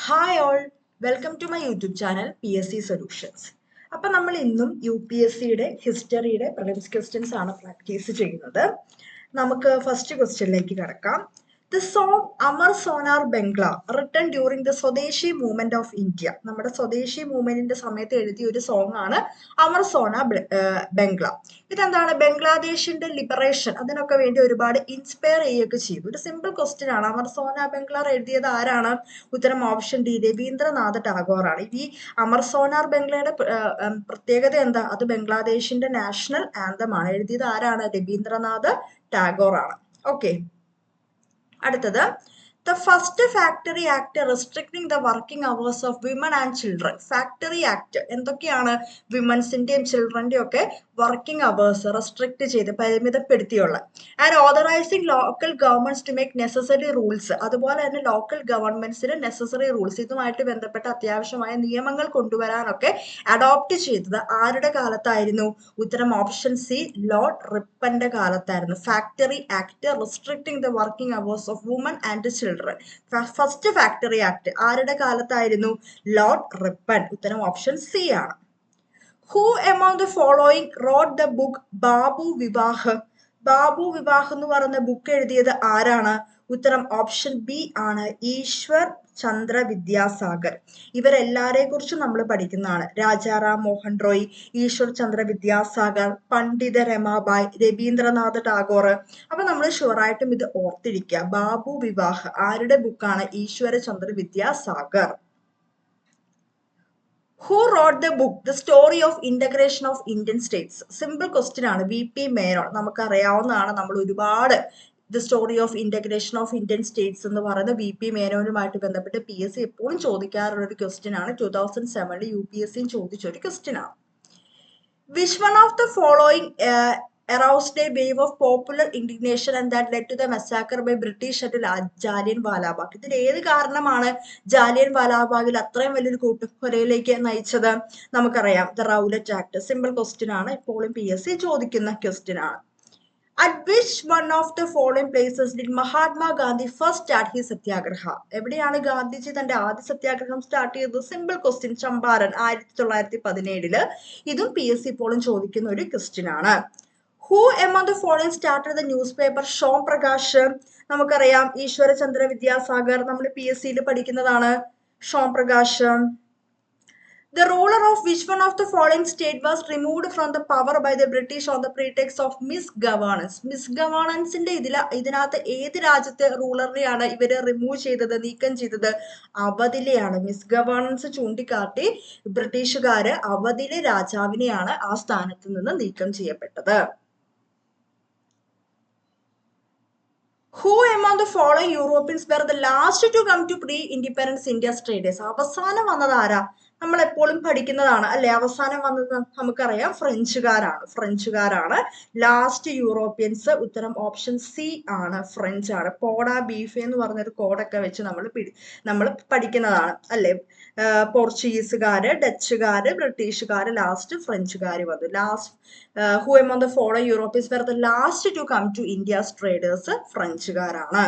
Hi all, welcome to my YouTube channel PSC solutions. അപ്പം നമ്മൾ ഇന്നും UPSCയുടെ ഹിസ്റ്ററിയുടെ പ്രിലിംസ് ക്വസ്റ്റ്യൻസ് ആണ് പ്രാക്ടീസ് ചെയ്യുന്നത്. നമുക്ക് ഫസ്റ്റ് ക്വസ്റ്റ്യനിലേക്ക് കിടക്കാം. The song Amar Sonar Bangla written during the Swadeshi movement of India. നമ്മുടെ സ്വദേശി മൂവ്മെന്റിന്റെ സമയത്ത് എഴുതിയ ഒരു സോങ് ആണ് അമർ സോന ബംഗ്ല. ഇതെന്താണ്? ബംഗ്ലാദേശിന്റെ ലിബറേഷൻ അതിനൊക്കെ വേണ്ടി ഒരുപാട് ഇൻസ്പയർ ചെയ്യുകയൊക്കെ ചെയ്തു. ഒരു സിമ്പിൾ ക്വസ്റ്റ്യൻ ആണ്. അമർ സോന ബംഗ്ല എഴുതിയത് ആരാണ്? ഉത്തരം ഓപ്ഷൻ ഡി, രവീന്ദ്രനാഥ ടാഗോർ ആണ്. ഈ അമർ സോനാർ ബംഗ്ലയുടെ പ്രത്യേകത എന്താ? അത് ബംഗ്ലാദേശിന്റെ നാഷണൽ ആന്തം ആണ്. എഴുതിയത് ആരാണ്? രവീന്ദ്രനാഥ ടാഗോർ ആണ്. ഓക്കെ, അടുത്തത് the first factory act restricting the working hours of women and children. Factory act എന്തൊക്കെയാണ്? വിമൻസിന്റെയും ചിൽഡ്രന്റെയും ഒക്കെ വർക്കിംഗ് അവേഴ്സ് റെസ്ട്രിക്ട് ചെയ്ത് പരിമിതപ്പെടുത്തിയുള്ള and authorising local governments to make necessary rules. അതുപോലെ തന്നെ ലോക്കൽ ഗവൺമെന്റ്സിന് നെസസറി റൂൾസ് ഇതുമായിട്ട് ബന്ധപ്പെട്ട അത്യാവശ്യമായ നിയമങ്ങൾ കൊണ്ടുവരാനൊക്കെ അഡോപ്റ്റ് ചെയ്തത് ആരുടെ കാലത്തായിരുന്നു? ഉത്തരം ഓപ്ഷൻ സി, ലോർഡ് റിപ്പന്റെ കാലത്തായിരുന്നു. Factory act restricting the working hours of women and children. First factory act ആരുടെ കാലത്തായിരുന്നു? Lord Ripon. ഉത്തരം ഓപ്ഷൻ സി ആണ്. Who among the following wrote the book Babu Vivah? Babu Vivah എന്ന് പറയുന്ന ബുക്ക് എഴുതിയത് ആരാണ്? ഉത്തരം ഓപ്ഷൻ ബി ആണ്, ഈശ്വർ ചന്ദ്ര വിദ്യാസാഗർ. ഇവരെല്ലാരെ കുറിച്ചും നമ്മൾ പഠിക്കുന്നതാണ്. രാജാറാം മോഹൻ റോയ്, ഈശ്വർ ചന്ദ്ര വിദ്യാസാഗർ, പണ്ഡിത രമാബായ്, രവീന്ദ്രനാഥ ടാഗോർ. അപ്പൊ നമ്മൾ ഷുവറായിട്ടും ഇത് ഓർത്തിരിക്കുക. ബാബു വിവാഹ് ആരുടെ ബുക്കാണ്? ഈശ്വര Chandra Vidyasagar. Who wrote the book the story of integration of Indian States? Simple question ആണ്. VP മേനോൻ. നമുക്കറിയാവുന്നതാണ്. നമ്മൾ ഒരുപാട് the story of integration of Indian States എന്ന് പറയുന്ന VP മേനോനുമായിട്ട് ബന്ധപ്പെട്ട് PSC എപ്പോഴും ചോദിക്കാറുള്ള ഒരു ക്വസ്റ്റ്യൻ ആണ്. 2007 UPSC ചോദിച്ച ഒരു ക്വസ്റ്റ്യൻ ആണ്. Which one of the following aroused a wave of popular indignation and that led to the massacre by British at Jallianwala Bagh? ഇതിൽ ഏത് കാരണമാണ് ജാലിയൻ വാലാബാഗിൽ അത്രയും വലിയൊരു കൂട്ടുകൊലയിലേക്ക് നയിച്ചത്? നമുക്കറിയാം, the Rowlatt act. Simple question ആണ്. ഇപ്പോഴും PSC ചോദിക്കുന്ന ക്വസ്റ്റ്യൻ ആണ്. At which one of the following places did Mahatma Gandhi first start his സത്യാഗ്രഹ? എവിടെയാണ് ഗാന്ധിജി തന്റെ ആദ്യ സത്യാഗ്രഹം സ്റ്റാർട്ട് ചെയ്തത്? Simple question, Champaran 1917. ഇതും PSC ഇപ്പോഴും ചോദിക്കുന്ന ഒരു ക്വസ്റ്റ്യൻ ആണ്. Who among the following started the newspaper Som Prakash? നമുക്കറിയാം, ഈശ്വര ചന്ദ്ര വിദ്യാസാഗർ. നമ്മൾ PSC പഠിക്കുന്നതാണ് ഷോം Prakash. The ruler of which one of the following state was removed from the power by the British on the pretext of misgovernance? മിസ്ഗവേണൻസിന്റെ ഇതിനകത്ത് ഏത് രാജ്യത്തെ റൂളറിനെയാണ് ഇവര് remove ചെയ്തത്, നീക്കം ചെയ്തത്? അവധിലെയാണ്. മിസ്ഗവേണൻസ് ചൂണ്ടിക്കാട്ടി ബ്രിട്ടീഷുകാര് അവധിലെ രാജാവിനെയാണ് ആ സ്ഥാനത്ത് നിന്ന് നീക്കം ചെയ്യപ്പെട്ടത്. Who among the following Europeans were the last to come to pre-independence India's traders? അവസാനം വന്നത് ആരാ? നമ്മൾ എപ്പോഴും പഠിക്കുന്നതാണ് അല്ലെ. അവസാനം വന്നത് നമുക്കറിയാം, ഫ്രഞ്ചുകാരാണ് ലാസ്റ്റ് യൂറോപ്യൻസ്. ഉത്തരം ഓപ്ഷൻ സി ആണ്, ഫ്രഞ്ച് ആണ്. പോഡ ബീഫ് എന്ന് പറഞ്ഞൊരു കോഡൊക്കെ വെച്ച് നമ്മൾ പഠിക്കുന്നതാണ് അല്ലെ. പോർച്ചുഗീസുകാര്, ഡച്ചുകാര്, ബ്രിട്ടീഷുകാര്, ലാസ്റ്റ് ഫ്രഞ്ചുകാര് വന്നു. Last who among the following Europeans were the last to come to India's traders? ഫ്രഞ്ചുകാരാണ്.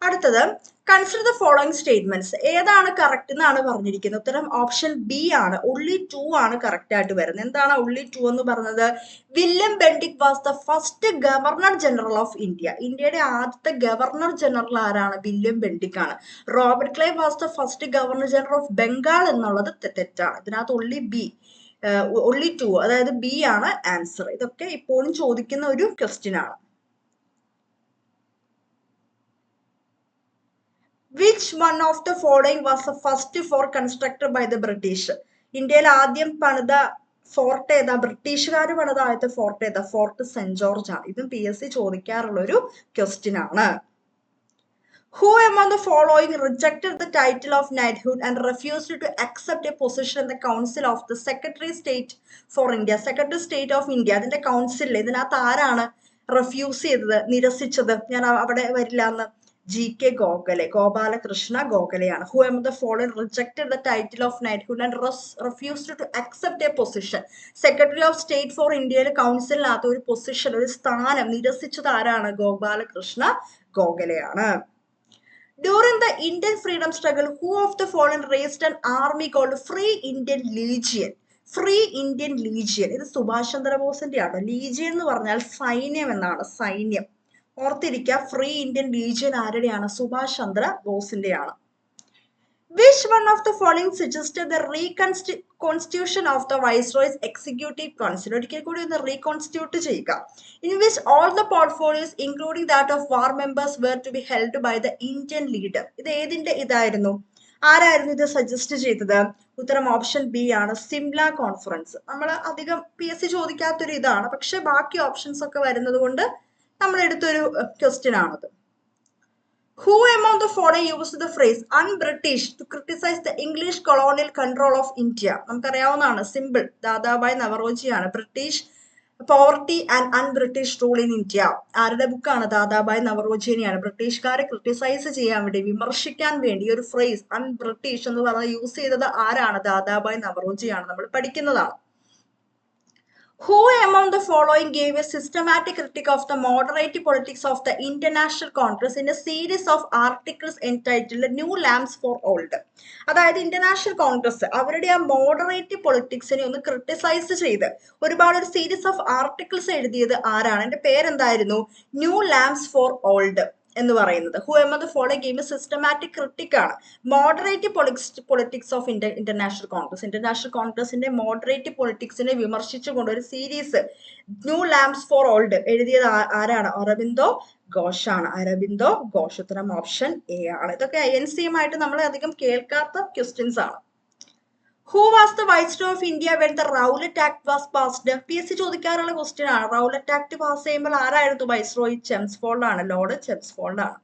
അടുത്തത് കൺസിഡർ ദ ഫോളോയിങ് സ്റ്റേറ്റ്മെന്റ്സ്. ഏതാണ് കറക്റ്റ് എന്നാണ് പറഞ്ഞിരിക്കുന്നത്? ഉത്തരം ഓപ്ഷൻ ബി ആണ്, only 2 ആണ് കറക്റ്റ് ആയിട്ട് വരുന്നത്. എന്താണ് only 2 എന്ന് പറഞ്ഞത്? William Bentinck was the first governor general of India. ഇന്ത്യയുടെ ആദ്യത്തെ ഗവർണർ ജനറൽ ആരാണ്? വില്യം ബെൻഡിക് ആണ്. Robert Clive was the first governor general of Bengal എന്നുള്ളത് തെറ്റാണ്. ഇതിനകത്ത് only 2, അതായത് ബി ആണ് ആൻസർ. ഇതൊക്കെ ഇപ്പോഴും ചോദിക്കുന്ന ഒരു ക്വസ്റ്റ്യൻ ആണ്. Which one of the following was the first fort constructed by the British? ഇന്ത്യയിൽ ആദ്യം പണിത ഫോർട്ട് ഏതാ? ബ്രിട്ടീഷുകാർ പണിത ആദ്യത്തെ ഫോർട്ട് ഏതാ? ഫോർട്ട് സെന്റ് ജോർജ് ആണ്. ഇതും PSC ചോദിക്കാറുള്ള ഒരു ക്വസ്റ്റ്യൻ ആണ്. Who among the following rejected the title of knighthood and refused to accept a position in the council of the Secretary State for India? Secretary State of India അതിന്റെ കൗൺസിലിൽ ഇതിനകത്ത് ആരാണ് refuse ചെയ്തത്, നിരസിച്ചത്? ഞാൻ അവിടെ വരില്ല എന്ന്. GK Gokhale, Gopalakrishna Gokhaleയാണ്. Who among the following rejected the title of knighthood and refused to accept a position? Secretary of State for India കൗൺസിലിനകത്ത് ഒരു പൊസിഷൻ, ഒരു സ്ഥാനം നിരസിച്ചത് ആരാണ്? Gopalakrishna ഗോഖലെയാണ്. During the Indian freedom struggle, who of the following raised an army called Free Indian Legion? Free Indian legion, ഇത് സുഭാഷ് ചന്ദ്രബോസിന്റെ ആണ്. Legion എന്ന് പറഞ്ഞാൽ സൈന്യം എന്നാണ്, സൈന്യം. ഓർത്തിരിക്കുക, ഫ്രീ ഇന്ത്യൻ ലീജിയൻ ആരുടെയാണ്? സുഭാഷ് ചന്ദ്ര ബോസിന്റെയാണ്. Which one of the following suggested the reconstitution of the Viceroy's Executive Council? ഒരിക്കൽ കൂടി ഒന്ന് റീകോൺസ്റ്റിറ്റ്യൂട്ട് ചെയ്യുക. In which all the portfolios, including that of war members, were to be held by the Indian leader. ഇത് ഏതിന്റെ ഇതായിരുന്നു? ആരായിരുന്നു ഇത് suggest ചെയ്തത്? ഉത്തരം ഓപ്ഷൻ ബി ആണ്, സിംല കോൺഫറൻസ്. നമ്മൾ അധികം PSC ചോദിക്കാത്തൊരു ഇതാണ്, പക്ഷെ ബാക്കി ഓപ്ഷൻസ് ഒക്കെ വരുന്നത് കൊണ്ട് നമ്മൾ എടുത്തൊരു ക്വസ്റ്റ്യൻ ആണത്. Who among the following used the phrase un-British to criticize the English colonial control of India? നമുക്കറിയാവുന്നതാണ്, സിമ്പിൾ, ദാദാബായ് നവറോജിയാണ്. British poverty and un-British rule in India ആരുടെ ബുക്കാണ്? ദാദാബായ് നവറോജിനെയാണ്. ബ്രിട്ടീഷുകാരെ ക്രിട്ടിസൈസ് ചെയ്യാൻ വേണ്ടി, വിമർശിക്കാൻ വേണ്ടി ഒരു ഫ്രേസ് അൺബ്രിട്ടീഷ് എന്ന് പറഞ്ഞ് യൂസ് ചെയ്തത് ആരാണ്? ദാദാബായ് നവറോജിയാണ്. നമ്മൾ പഠിക്കുന്നതാണ്. Who among the following gave a systematic critique of the moderate politics of the International Congress in a series of articles entitled New Lamps for Old? അതായത് ഇന്റർനാഷണൽ കോൺഗ്രസ് അവരുടെ ആ മോഡറേറ്റ് പൊളിറ്റിക്സിനെ ഒന്ന് ക്രിട്ടിസൈസ് ചെയ്ത് ഒരുപാട് ഒരു സീരീസ് ഓഫ് ആർട്ടിക്കിൾസ് എഴുതിയത് ആരാണ്? എന്റെ പേരെന്തായിരുന്നു? ന്യൂ ലാംപ്സ് ഫോർ ഓൾഡ് എന്ന് പറയുന്നത്. Who among the following gave a systematic critic ആണ്. Moderate politics of international Congress, international കോൺഗ്രസിന്റെ മോഡറേറ്റ് പൊളിറ്റിക്സിനെ വിമർശിച്ചുകൊണ്ട് ഒരു series new lamps for old എഴുതിയത് ആരാണ്? അരബിന്ദോ ഘോഷാണ്. അരബിന്ദോ ഘോഷ്. ഉത്തരം ഓപ്ഷൻ എ ആണ്. ഇതൊക്കെ INC-യുമായിട്ട് നമ്മൾ അധികം കേൾക്കാത്ത ക്വസ്റ്റ്യൻസ് ആണ്. Who was the Viceroy of India when the Rowlatt Act was passed? PSC ചോദിക്കാറുള്ള ക്വസ്റ്റ്യൻ ആണ്. റൗലറ്റ് ആക്ട് പാസ് ചെയ്യുമ്പോൾ ആരായിരുന്നു വൈസ്രോയി? ചെംസ്ഫോൾഡ് ആണ്, ലോർഡ് ചെംസ്ഫോൾഡ് ആണ്.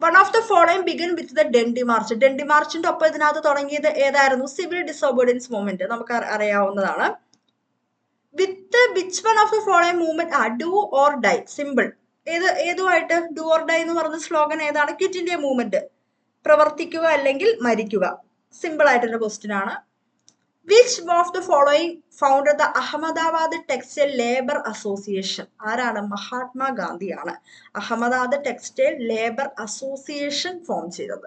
One of the following begin with the Dandi March. ഡണ്ടി മാർച്ചിന്റെ ഒപ്പം ഇതിനകത്ത് തുടങ്ങിയത് ഏതായിരുന്നു? സിവിൽ ഡിസോബീഡിയൻസ് മൂവ്മെന്റ്, നമുക്ക് അറിയാവുന്നതാണ്. With which one of the following movement? Do or die. Simple. ഏതുമായിട്ട്? ഡു ഓർ ഡൈ എന്ന് പറഞ്ഞ സ്ലോഗൻ ഏതാണ്? ക്വിറ്റ് ഇന്ത്യ മൂവ്മെന്റ്, പ്രവർത്തിക്കുക അല്ലെങ്കിൽ മരിക്കുക. സിമ്പിൾ ആയിട്ടുള്ള ക്വസ്റ്റ്യൻ ആണ്. Which of the following founded the Ahmedabad textile labour association? ആരാണ്? മഹാത്മാഗാന്ധിയാണ് Ahmedabad textile labour association form ചെയ്തത്.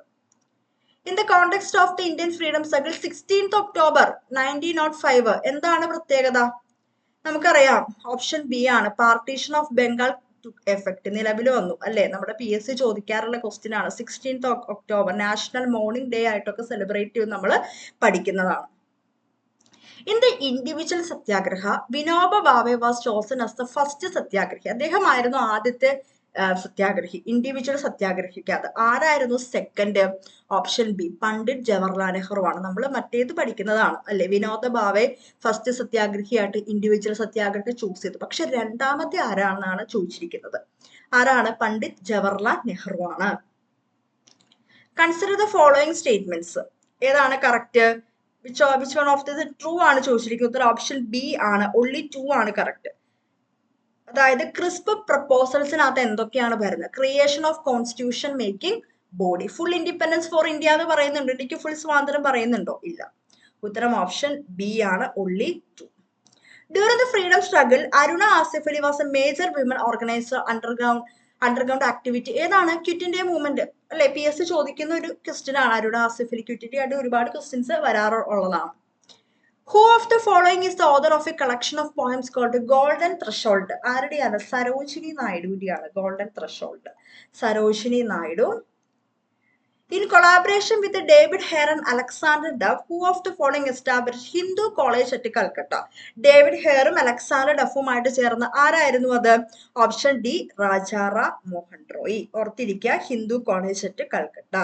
In the context of the Indian freedom struggle 16th October 1905 എന്താണ് പ്രത്യേകത? നമുക്കറിയാം, ഓപ്ഷൻ ബി ആണ്, പാർട്ടീഷൻ ഓഫ് ബംഗാൾ എഫക്ട് നിലവിൽ വന്നു അല്ലെ. നമ്മുടെ PSC ചോദിക്കാറുള്ള ക്വസ്റ്റ്യൻ ആണ്. 16th October national morning day ആയിട്ടൊക്കെ സെലിബ്രേറ്റ് ചെയ്ത് നമ്മൾ പഠിക്കുന്നതാണ്. In the individual Satyagraha Vinoba Bhave was chosen as the first satyagrahi. അദ്ദേഹമായിരുന്നു ആദ്യത്തെ സത്യാഗ്രഹി. ഇൻഡിവിജ്വൽ സത്യാഗ്രഹിക്കകത്ത് ആരായിരുന്നു second? Option B Pandit Jawaharlal Nehru ആണ്. നമ്മൾ മറ്റേത് പഠിക്കുന്നതാണ് അല്ലെ. വിനോദ ഭാവെ ഫസ്റ്റ് സത്യാഗ്രഹിയായിട്ട് ഇൻഡിവിജ്വൽ സത്യാഗ്രഹി ചൂസ് ചെയ്തു. പക്ഷെ രണ്ടാമത്തെ ആരാണെന്നാണ് ചോദിച്ചിരിക്കുന്നത്. ആരാണ്? പണ്ഡിറ്റ് ജവഹർലാൽ നെഹ്റു ആണ്. Consider the following statements. ഏതാണ് correct? Which one of the true ആണ് ചോദിച്ചിരിക്കുന്നത്. ഉത്തരം ഓപ്ഷൻ ബി ആണ്, only 2 ആണ് കറക്റ്റ്. അതായത് ക്രിസ്പ് പ്രപ്പോസൽസിനകത്ത് എന്തൊക്കെയാണ് വരുന്നത്? Creation of constitution making body, full independence for India എന്ന് പറയുന്നുണ്ട്. ഇന്ത്യക്ക് ഫുൾ സ്വാതന്ത്ര്യം പറയുന്നുണ്ടോ? ഇല്ല. ഉത്തരം ഓപ്ഷൻ ബി ആണ്, only 2. During the freedom struggle, Aruna Asif Ali was a major women organizer underground activity. ഏതാണ്? ക്വിറ്റ് ഇന്ത്യ മൂവ്മെന്റ് അല്ലെ. PSC ചോദിക്കുന്ന ഒരു ക്വസ്റ്റ്യൻ ആണ്. അരുണ ആസിഫ് അലി ക്വിറ്റ് ഇന്ത്യ ആയിട്ട് ഒരുപാട് questions വരാറുള്ളതാണ്. Who of the following is the author of a collection of poems called Golden Threshold? ആരുടെയാണ്? സരോജിനി നായിഡുവിന്റെയാണ് Golden Threshold. Sarojini Naidu. In collaboration with David Hare and Alexander Duff, who of the following established Hindu College at Calcutta? David ഹെയറും Alexander ഡഫുമായിട്ട് ചേർന്ന് ആരായിരുന്നു അത്? Option D Rajaram Mohan Roy. ഓർത്തിരിക്കുക, Hindu college at Calcutta.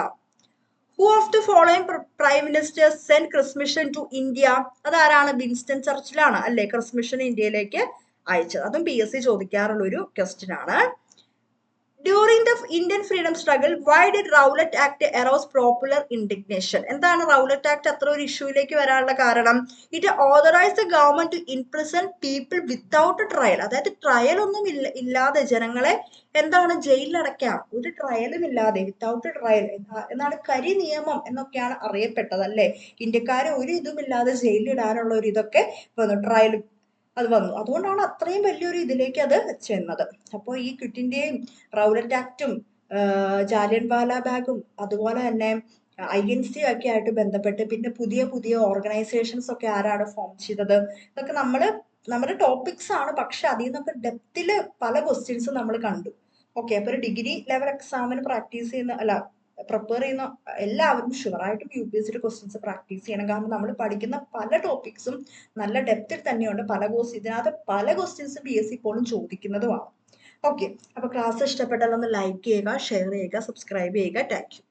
Who of the following prime ministers sent Christmas to India? അതാരാണ്? Winston ചർച്ചിലാണ് അല്ലെ Christmas ഇന്ത്യയിലേക്ക് അയച്ചത്. അതും PSC ചോദിക്കാറുള്ള ഒരു ക്വസ്റ്റ്യൻ ആണ്. During the Indian freedom struggle why did Rowlatt Act arose popular indignation? എന്താണ് റൗലറ്റ് ആക്ട് അത്ര ഒരു ഇഷ്യൂയിലേക്ക് വരാനുള്ള കാരണം? It authorise the government to imprison people without trial. അതായത് ട്രയൽ ഒന്നും ഇല്ലാതെ ജനങ്ങളെ എന്താണ് ജയിലിലടയ്ക്കാം, ഒരു ട്രയലും ഇല്ലാതെ, വിത്തൗട്ട് ട്രയൽ എന്നാണ് കരി നിയമം എന്നൊക്കെയാണ് അറിയപ്പെട്ടത് അല്ലേ. ഇന്ത്യക്കാരെ ഒരു ഇതുമില്ലാതെ ജയിലിലിടാനുള്ള ഒരു ഇതൊക്കെ വന്നു, ട്രയൽ അത് വന്നു. അതുകൊണ്ടാണ് അത്രയും വലിയൊരു ഇതിലേക്ക് അത് ചെന്നത്. അപ്പോൾ ഈ ക്വിറ്റിന്റെയും റൗലറ്റ് ആക്റ്റും ജാലിയൻ വാല ബാഗും അതുപോലെ തന്നെ INC ഒക്കെ ആയിട്ട് ബന്ധപ്പെട്ട് പിന്നെ പുതിയ പുതിയ ഓർഗനൈസേഷൻസ് ഒക്കെ ആരാണ് ഫോം ചെയ്തത്, ഇതൊക്കെ നമ്മുടെ ടോപ്പിക്സ് ആണ്. പക്ഷെ അതിൽ നിന്നൊക്കെ ഡെപ്തില് പല ക്വസ്റ്റ്യൻസും നമ്മൾ കണ്ടു. ഓക്കെ, അപ്പൊ ഒരു ഡിഗ്രി ലെവൽ എക്സാമിന് പ്രാക്ടീസ് ചെയ്യുന്ന അല്ല പ്രിപ്പയർ ചെയ്യുന്ന എല്ലാവരും ഷുവറായിട്ടും UPSC ക്വസ്റ്റ്യൻസ് പ്രാക്ടീസ് ചെയ്യണം. കാരണം നമ്മൾ പഠിക്കുന്ന പല ടോപ്പിക്സും നല്ല ഡെപ്തിൽ തന്നെയുണ്ട്. ഇതിനകത്ത് പല ക്വസ്റ്റ്യൻസും PSC ഇപ്പോഴും ചോദിക്കുന്നതുമാണ്. ഓക്കെ, അപ്പൊ ക്ലാസ് ഇഷ്ടപ്പെട്ടാൽ ഒന്ന് ലൈക്ക് ചെയ്യുക, ഷെയർ ചെയ്യുക, സബ്സ്ക്രൈബ് ചെയ്യുക. Thank you.